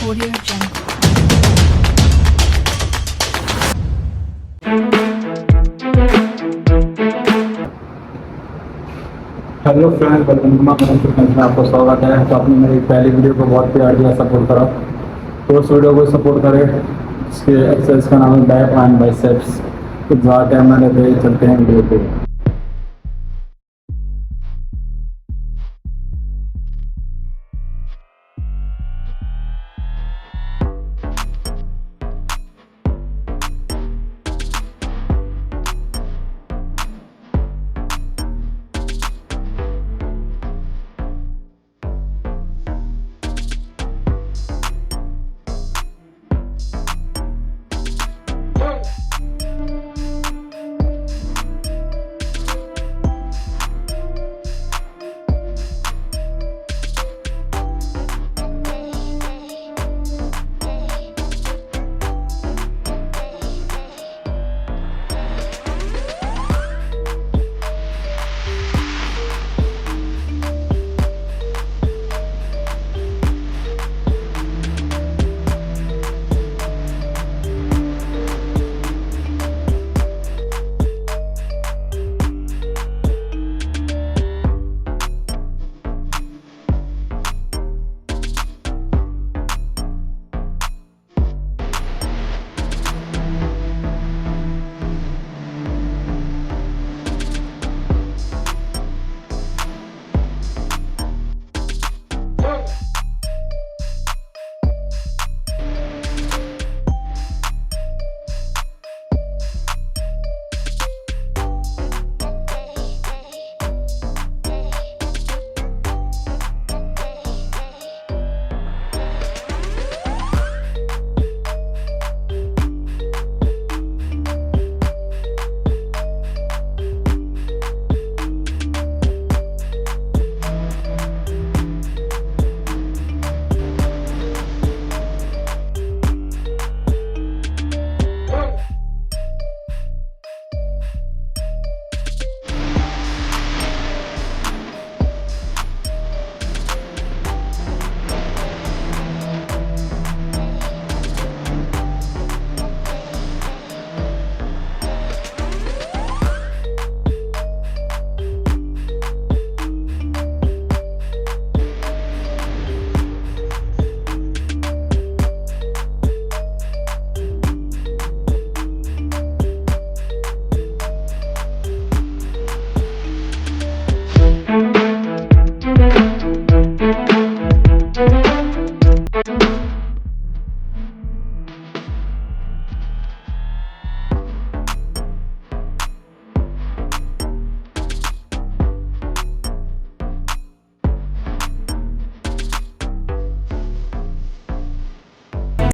Audio Jungle. Hello friends, welcome में आपको स्वागत है। तो आपने मेरी पहली वीडियो को बहुत प्यार दिया, सपोर्ट करा, तो उस वीडियो को सपोर्ट करें। इसके एक्सरसाइज का नाम है बैक एंड बाइसेप्स। तो ज़्यादा टाइम ना लेते चलते हैं वीडियो पे।